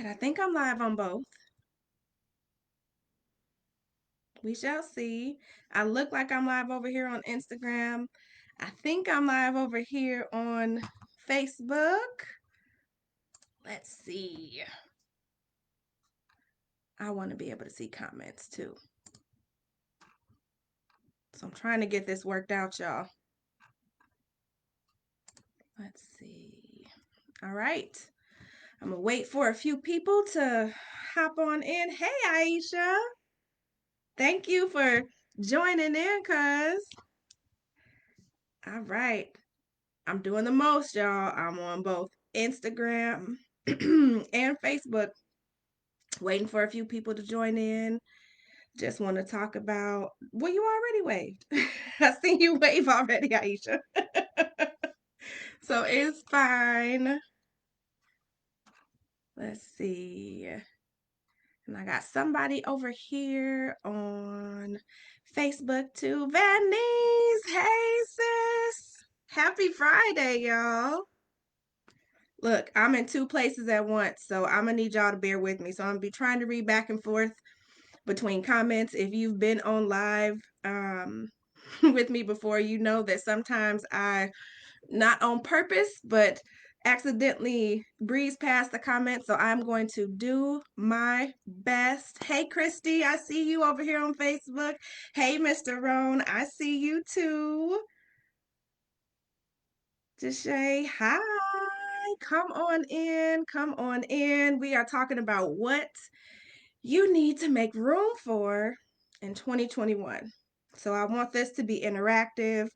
right, I think I'm live on both. We shall see. I look like I'm live over here on Instagram. I think I'm live over here on Facebook. Let's see. I want to be able to see comments too. So I'm trying to get this worked out, y'all. Let's see. All right. I'm going to wait for a few people to hop on in. Hey, Aisha. Thank you for joining in, cuz. All right. I'm doing the most, y'all. I'm on both Instagram and Facebook, waiting for a few people to join in. Just want to talk about, well, you already waved. I seen you wave already, Aisha. So it's fine. Let's see. And I got somebody over here on Facebook too. Vanice. Hey, sis. Happy Friday, y'all. Look, I'm in two places at once, so I'm gonna need y'all to bear with me. So I'm gonna be trying to read back and forth between comments. If you've been on live with me before, you know that sometimes I, not on purpose, but accidentally breeze past the comments. So I'm going to do my best. Hey, Christy, I see you over here on Facebook. Hey, Mr. Roan, I see you too. Deshay, hi. Come on in. Come on in. We are talking about what you need to make room for in 2021. So I want this to be interactive.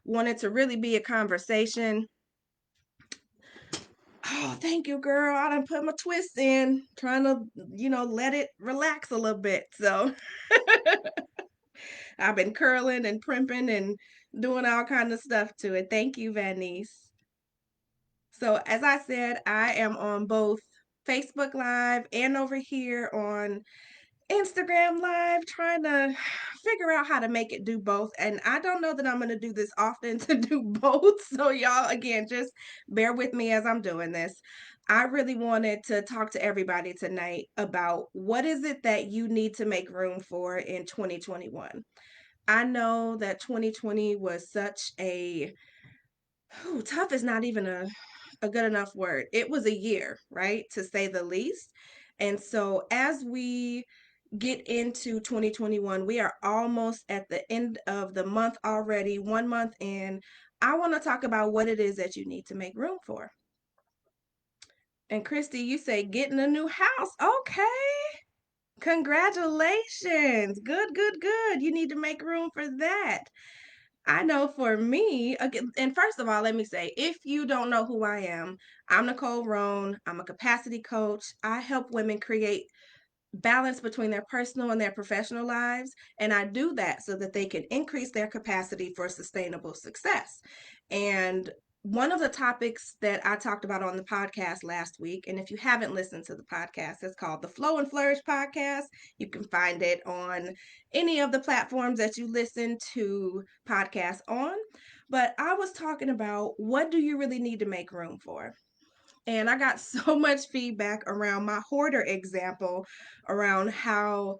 Want it to really be a conversation. Oh, thank you, girl. I done put my twist in, trying to, let it relax a little bit. So I've been curling and primping and doing all kind of stuff to it. Thank you, Vanice. So, as I said, I am on both Facebook Live and over here on Instagram Live, trying to figure out how to make it do both. And I don't know that I'm going to do this often to do both. So, y'all, again, just bear with me as I'm doing this. I really wanted to talk to everybody tonight about what is it that you need to make room for in 2021. I know that 2020 was such a tough is not even a good enough word. It was a year, right? To say the least. And so as we get into 2021, we are almost at the end of the month already, 1 month in. I want to talk about what it is that you need to make room for. And Christy, you say getting a new house. Okay. Congratulations. Good, good, good. You need to make room for that. I know for me, again, and first of all, let me say, if you don't know who I am, I'm Nicole Roan. I'm a capacity coach. I help women create balance between their personal and their professional lives. And I do that so that they can increase their capacity for sustainable success. And one of the topics that I talked about on the podcast last week, and if you haven't listened to the podcast, it's called the Flow and Flourish podcast. You can find it on any of the platforms that you listen to podcasts on. But I was talking about what do you really need to make room for? And I got so much feedback around my hoarder example, around how,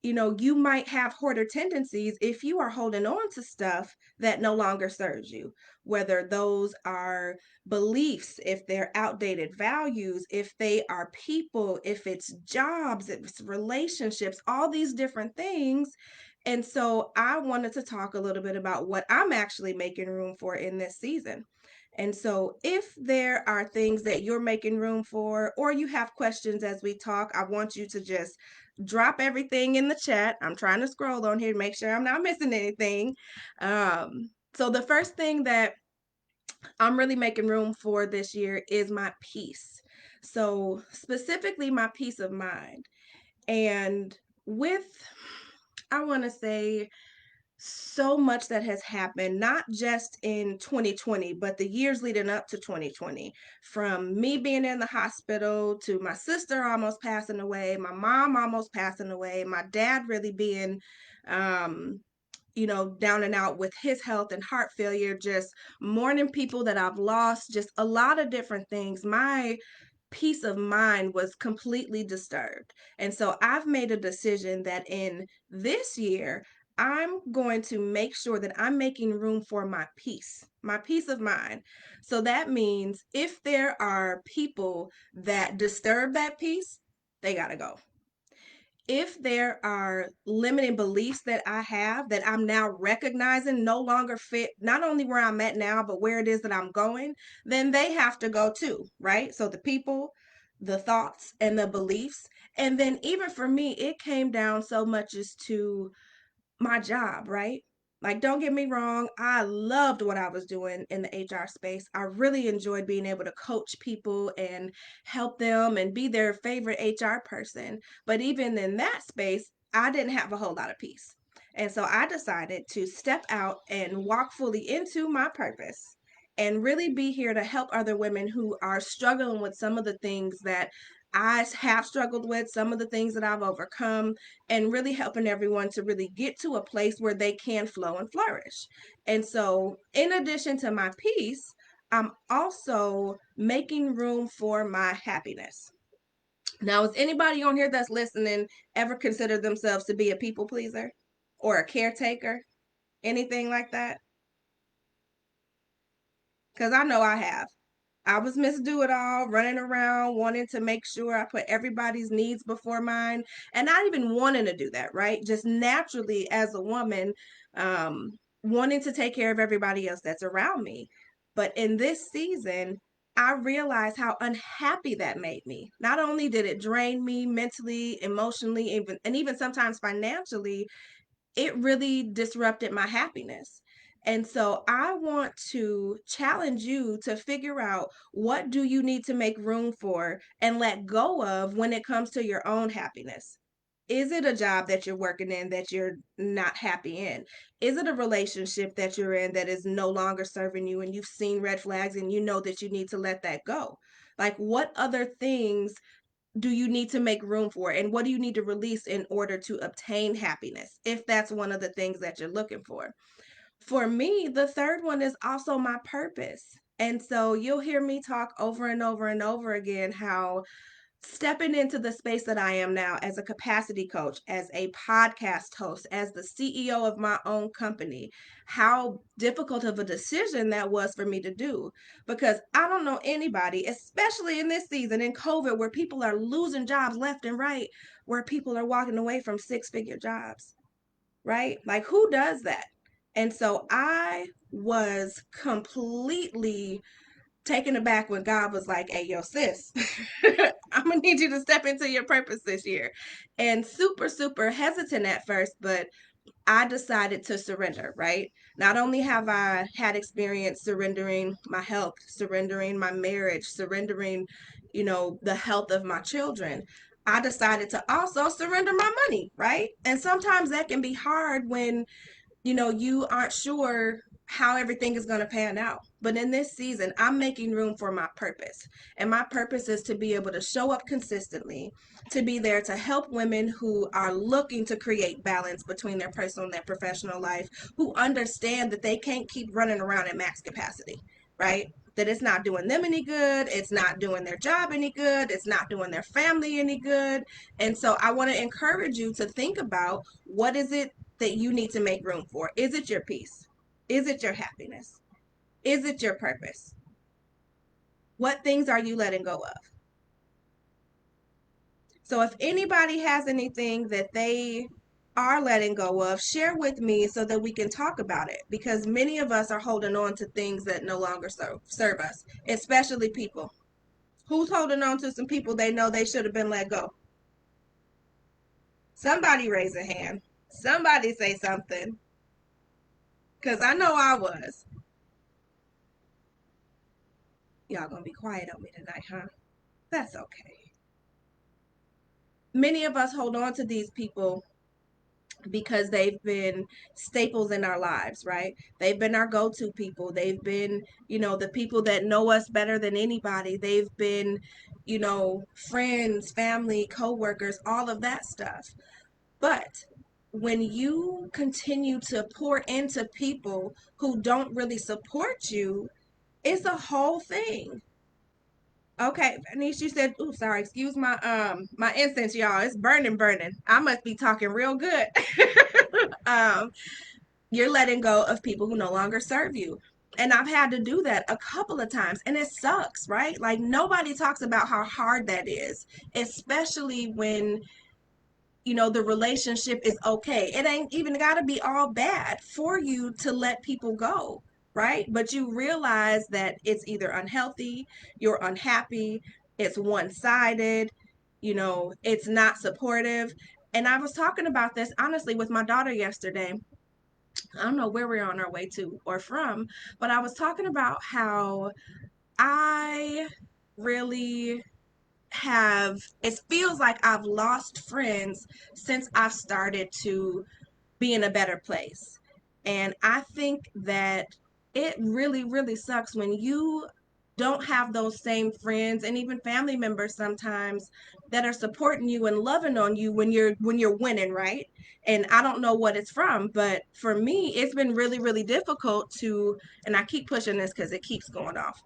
you might have hoarder tendencies if you are holding on to stuff that no longer serves you, whether those are beliefs, if they're outdated values, if they are people, if it's jobs, if it's relationships, all these different things. And so I wanted to talk a little bit about what I'm actually making room for in this season. And so, if there are things that you're making room for, or you have questions as we talk, I want you to just drop everything in the chat. I'm trying to scroll on here to make sure I'm not missing anything. So, the first thing that I'm really making room for this year is my peace. So, specifically, my peace of mind. And with, I want to say, so much that has happened, not just in 2020, but the years leading up to 2020. From me being in the hospital to my sister almost passing away, my mom almost passing away, my dad really being, um, down and out with his health and heart failure, just mourning people that I've lost, just a lot of different things. My peace of mind was completely disturbed. And so I've made a decision that in this year, I'm going to make sure that I'm making room for my peace of mind. So that means if there are people that disturb that peace, they got to go. If there are limiting beliefs that I have that I'm now recognizing no longer fit not only where I'm at now, but where it is that I'm going, then they have to go too, right? So the people, the thoughts, and the beliefs. And then even for me, it came down so much as to my job, right? Like, don't get me wrong, I loved what I was doing in the HR space. I really enjoyed being able to coach people and help them and be their favorite HR person. But even in that space, I didn't have a whole lot of peace. And so I decided to step out and walk fully into my purpose and really be here to help other women who are struggling with some of the things that I have struggled with, some of the things that I've overcome, and really helping everyone to really get to a place where they can flow and flourish. And so, in addition to my peace, I'm also making room for my happiness. Now, is anybody on here that's listening ever consider themselves to be a people pleaser or a caretaker? Anything like that? Because I know I have. I was Miss Do It All, running around, wanting to make sure I put everybody's needs before mine, and not even wanting to do that, right? Just naturally, as a woman, wanting to take care of everybody else that's around me. But in this season, I realized how unhappy that made me. Not only did it drain me mentally, emotionally, even sometimes financially, it really disrupted my happiness. And so I want to challenge you to figure out what do you need to make room for and let go of when it comes to your own happiness. Is it a job that you're working in that you're not happy in? Is it a relationship that you're in that is no longer serving you and you've seen red flags and you know that you need to let that go? Like, what other things do you need to make room for, and what do you need to release in order to obtain happiness, if that's one of the things that you're looking for me, the third one is also my purpose. And so you'll hear me talk over and over and over again how stepping into the space that I am now as a capacity coach, as a podcast host, as the CEO of my own company, how difficult of a decision that was for me to do. Because I don't know anybody, especially in this season in COVID, where people are losing jobs left and right, where people are walking away from six-figure jobs, right? Like, who does that? And so I was completely taken aback when God was like, "Hey, yo, sis, I'm gonna need you to step into your purpose this year." And super, super hesitant at first, but I decided to surrender, right? Not only have I had experience surrendering my health, surrendering my marriage, surrendering, the health of my children, I decided to also surrender my money, right? And sometimes that can be hard when you aren't sure how everything is going to pan out. But in this season, I'm making room for my purpose. And my purpose is to be able to show up consistently, to be there to help women who are looking to create balance between their personal and their professional life, who understand that they can't keep running around at max capacity, right? That it's not doing them any good, it's not doing their job any good, it's not doing their family any good. And so I want to encourage you to think about, what is it that you need to make room for? Is it your peace? Is it your happiness? Is it your purpose? What things are you letting go of? So if anybody has anything that they are letting go of, share with me so that we can talk about it, because many of us are holding on to things that no longer serve us, especially people. Who's holding on to some people they know they should have been let go? Somebody raise a hand. Somebody say something, because I know I was. Y'all gonna be quiet on me tonight, huh? That's okay. Many of us hold on to these people because they've been staples in our lives, right? They've been our go-to people. They've been, the people that know us better than anybody. They've been, friends, family, co-workers, all of that stuff. But when you continue to pour into people who don't really support you, it's a whole thing. Okay, Anish, you said, "Ooh, sorry, excuse my incense, y'all. It's burning, burning. I must be talking real good." um, you're letting go of people who no longer serve you. And I've had to do that a couple of times, and it sucks, right? Like nobody talks about how hard that is, especially when the relationship is okay. It ain't even got to be all bad for you to let people go, right? But you realize that it's either unhealthy, you're unhappy, it's one-sided, it's not supportive. And I was talking about this honestly with my daughter yesterday. I don't know where we're on our way to or from, but I was talking about how I really have, it feels like I've lost friends since I've started to be in a better place. And I think that it really, really sucks when you don't have those same friends and even family members sometimes that are supporting you and loving on you when you're winning, right? And I don't know what it's from, but for me it's been really, really difficult to, and I keep pushing this because it keeps going off.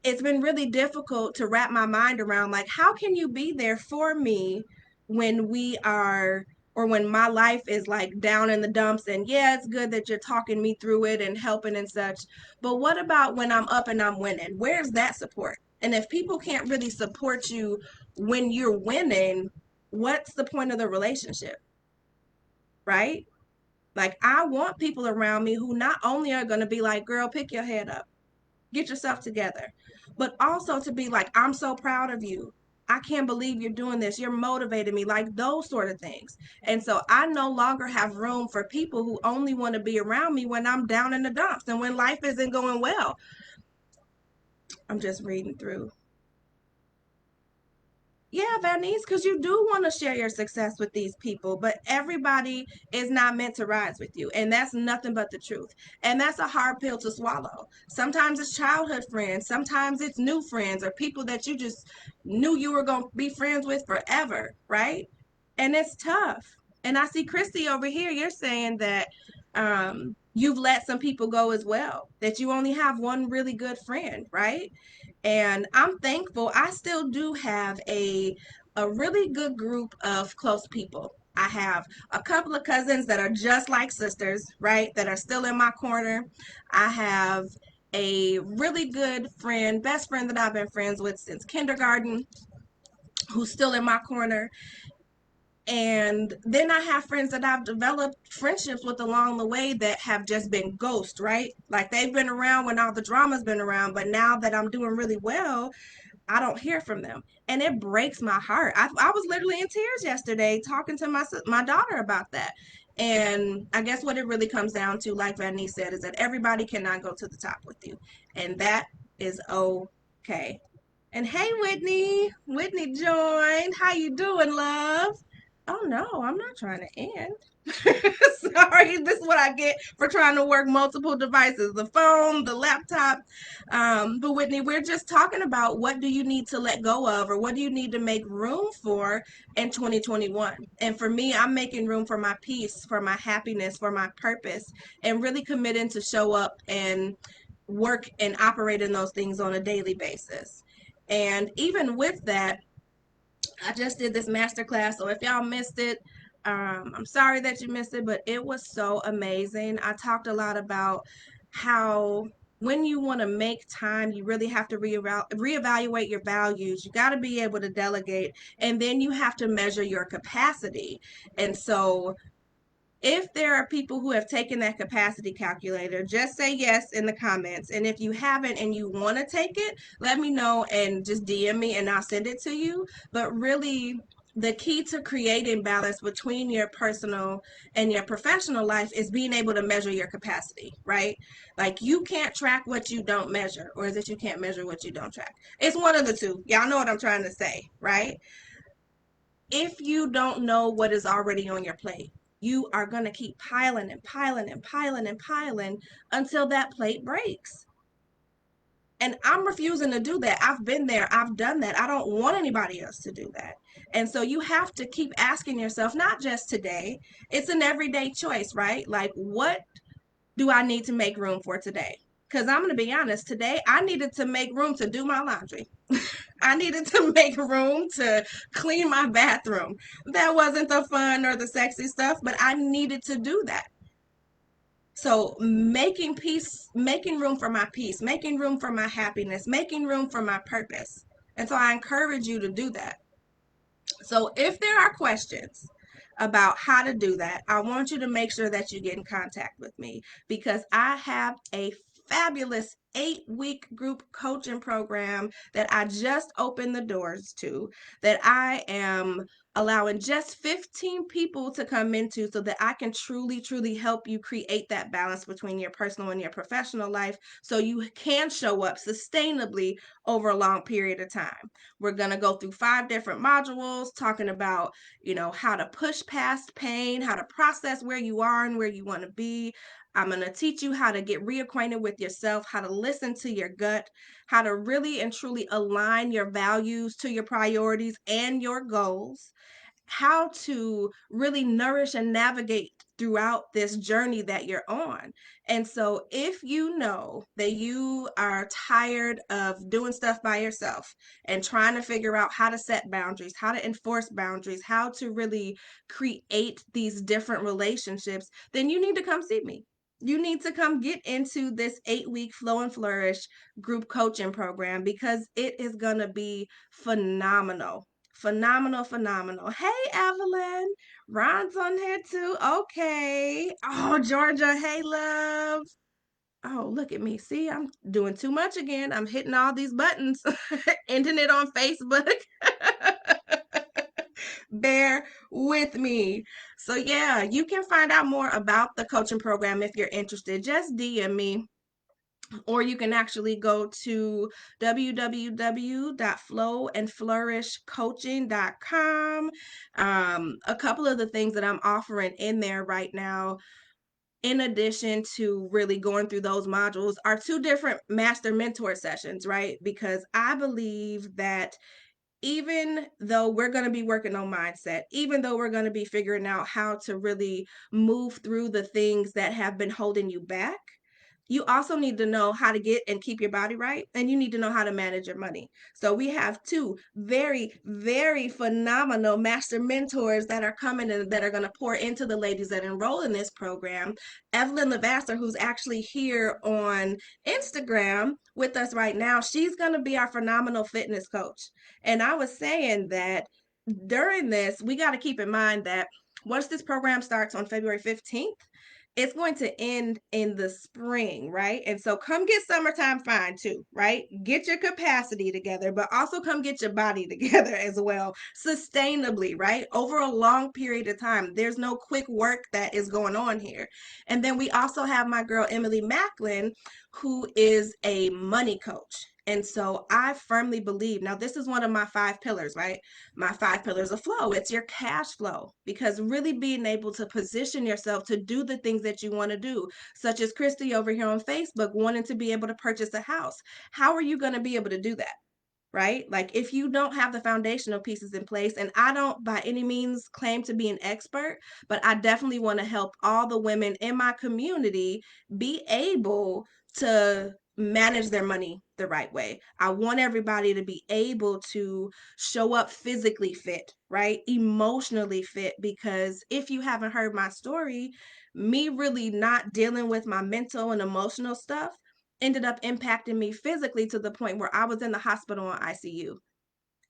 It's been really difficult to wrap my mind around, like, how can you be there for me when we are, or when my life is like down in the dumps, and yeah, it's good that you're talking me through it and helping and such, but what about when I'm up and I'm winning? Where's that support? And if people can't really support you when you're winning, what's the point of the relationship, right? Like, I want people around me who not only are going to be like, girl, pick your head up, get yourself together, but also to be like, I'm so proud of you, I can't believe you're doing this, you're motivating me, like those sort of things. And so I no longer have room for people who only want to be around me when I'm down in the dumps and when life isn't going well. I'm just reading through. Yeah, Vanice, because you do want to share your success with these people, but everybody is not meant to rise with you. And that's nothing but the truth. And that's a hard pill to swallow. Sometimes it's childhood friends, sometimes it's new friends or people that you just knew you were going to be friends with forever, right? And it's tough. And I see Christy over here, you're saying that you've let some people go as well, that you only have one really good friend, right? And I'm thankful I still do have a really good group of close people. I have a couple of cousins that are just like sisters, right? That are still in my corner. I have a really good friend, best friend that I've been friends with since kindergarten, who's still in my corner. And then I have friends that I've developed friendships with along the way that have just been ghost, right? Like they've been around when all the drama's been around, but now that I'm doing really well, I don't hear from them, and it breaks my heart. I was literally in tears yesterday talking to my daughter about that. And I guess what it really comes down to, like Vanny said, is that everybody cannot go to the top with you, and that is okay. And hey, Whitney, Whitney joined. How you doing, love? Oh no, I'm not trying to end. Sorry, this is what I get for trying to work multiple devices, the phone, the laptop. But Whitney, we're just talking about what do you need to let go of, or what do you need to make room for in 2021. And for me, I'm making room for my peace, for my happiness, for my purpose, and really committing to show up and work and operate in those things on a daily basis. And even with that, I just did this master class. So if y'all missed it, I'm sorry that you missed it, but it was so amazing. I talked a lot about how when you want to make time, you really have to reevaluate your values. You got to be able to delegate, and then you have to measure your capacity. And so if there are people who have taken that capacity calculator, just say yes in the comments. And if you haven't and you want to take it, let me know and just DM me and I'll send it to you. But really, the key to creating balance between your personal and your professional life is being able to measure your capacity, right? Like you can't track what you don't measure, or is it you can't measure what you don't track? It's one of the two. Y'all know what I'm trying to say, right? If you don't know what is already on your plate, you are going to keep piling and piling and piling and piling until that plate breaks. And I'm refusing to do that. I've been there, I've done that. I don't want anybody else to do that. And so you have to keep asking yourself, not just today, it's an everyday choice, right? Like, what do I need to make room for today? Because I'm going to be honest, today I needed to make room to do my laundry. I needed to make room to clean my bathroom. That wasn't the fun or the sexy stuff, but I needed to do that. So making peace, making room for my peace, making room for my happiness, making room for my purpose. And so I encourage you to do that. So if there are questions about how to do that, I want you to make sure that you get in contact with me because I have a fabulous 8-week group coaching program that I just opened the doors to, that I am allowing just 15 people to come into so that I can truly, truly help you create that balance between your personal and your professional life so you can show up sustainably over a long period of time. We're going to go through 5 different modules talking about, how to push past pain, how to process where you are and where you want to be. I'm going to teach you how to get reacquainted with yourself, how to listen to your gut, how to really and truly align your values to your priorities and your goals, how to really nourish and navigate throughout this journey that you're on. And so, if you know that you are tired of doing stuff by yourself and trying to figure out how to set boundaries, how to enforce boundaries, how to really create these different relationships, then you need to come see me. You need to come get into this 8-week Flow and Flourish group coaching program because it is going to be phenomenal. Phenomenal, phenomenal. Hey, Evelyn. Ron's on here too. Okay. Oh, Georgia. Hey, love. Oh, look at me. See, I'm doing too much again. I'm hitting all these buttons, ending it on Facebook. Bear with me. So, yeah, you can find out more about the coaching program if you're interested. Just DM me, or you can actually go to www.flowandflourishcoaching.com. A couple of the things that I'm offering in there right now, in addition to really going through those modules, are 2 different master mentor sessions, right? Because I believe that even though we're going to be working on mindset, even though we're going to be figuring out how to really move through the things that have been holding you back, you also need to know how to get and keep your body right, and you need to know how to manage your money. So we have 2 very, very phenomenal master mentors that are coming and that are going to pour into the ladies that enroll in this program. Evelyn Lavasser, who's actually here on Instagram with us right now, she's going to be our phenomenal fitness coach. And I was saying that during this, we got to keep in mind that once this program starts on February 15th, it's going to end in the spring, right? And so come get summertime fine too, right? Get your capacity together, but also come get your body together as well, sustainably, right? Over a long period of time. There's no quick work that is going on here. And then we also have my girl, Emily Macklin, who is a money coach. And so I firmly believe, now this is one of my 5 pillars, right? My 5 pillars of flow. It's your cash flow, because really being able to position yourself to do the things that you want to do, such as Christy over here on Facebook wanting to be able to purchase a house. How are you going to be able to do that? Right? Like if you don't have the foundational pieces in place, and I don't by any means claim to be an expert, but I definitely want to help all the women in my community be able to manage their money the right way. I want everybody to be able to show up physically fit, right? Emotionally fit, because if you haven't heard my story, me really not dealing with my mental and emotional stuff ended up impacting me physically to the point where I was in the hospital in ICU.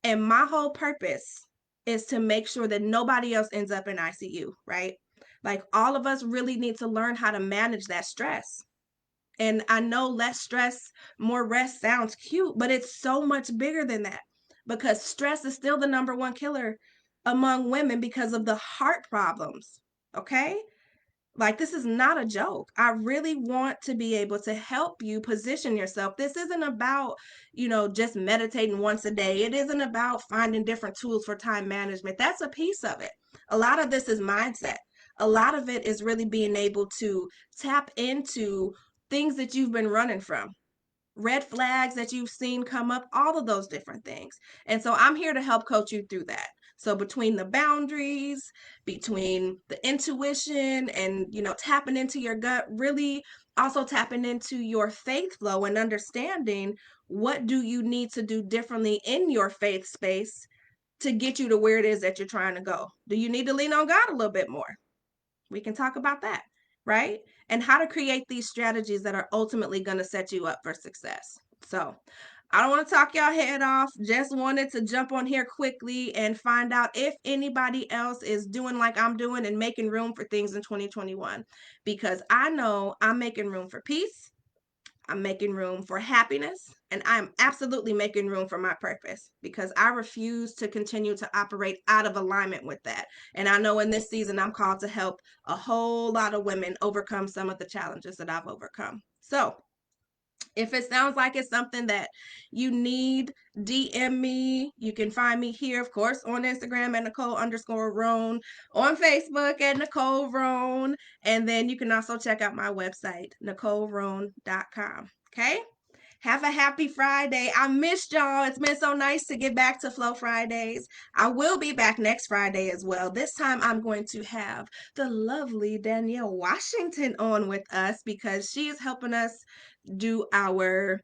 And my whole purpose is to make sure that nobody else ends up in ICU, right? Like all of us really need to learn how to manage that stress. And I know less stress, more rest sounds cute, but it's so much bigger than that, because stress is still the number one killer among women because of the heart problems. Okay? Like, this is not a joke. I really want to be able to help you position yourself. This isn't about, just meditating once a day. It isn't about finding different tools for time management. That's a piece of it. A lot of this is mindset. A lot of it is really being able to tap into things that you've been running from, red flags that you've seen come up, all of those different things. And so I'm here to help coach you through that. So between the boundaries, between the intuition and, tapping into your gut, really Also tapping into your faith flow and understanding what do you need to do differently in your faith space to get you to where it is that you're trying to go. Do you need to lean on God a little bit more? We can talk about that, right? And how to create these strategies that are ultimately going to set you up for success. So, I don't want to talk y'all head off. Just wanted to jump on here quickly and find out if anybody else is doing like I'm doing and making room for things in 2021. Because I know I'm making room for peace, I'm making room for happiness, and I'm absolutely making room for my purpose because I refuse to continue to operate out of alignment with that. And I know in this season, I'm called to help a whole lot of women overcome some of the challenges that I've overcome. So, if it sounds like it's something that you need, DM me. You can find me here, of course, on Instagram at Nicole_Roan, on Facebook at Nicole Roan, and then you can also check out my website, NicoleRoan.com. Okay? Have a happy Friday. I missed y'all. It's been so nice to get back to Flow Fridays. I will be back next Friday as well. This time I'm going to have the lovely Danielle Washington on with us because she is helping us do our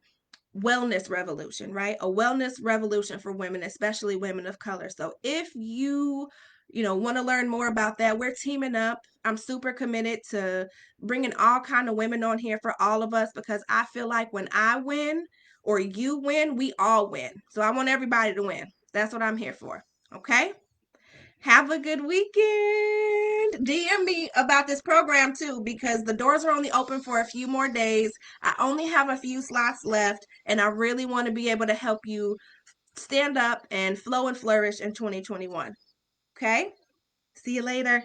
wellness revolution, right? A wellness revolution for women, especially women of color. So if you want to learn more about that, we're teaming up. I'm super committed to bringing all kind of women on here for all of us because I feel like when I win or you win, we all win. So I want everybody to win. That's what I'm here for. Okay? Have a good weekend. DM me about this program too, because the doors are only open for a few more days. I only have a few slots left, and I really want to be able to help you stand up and flow and flourish in 2021. Okay? See you later.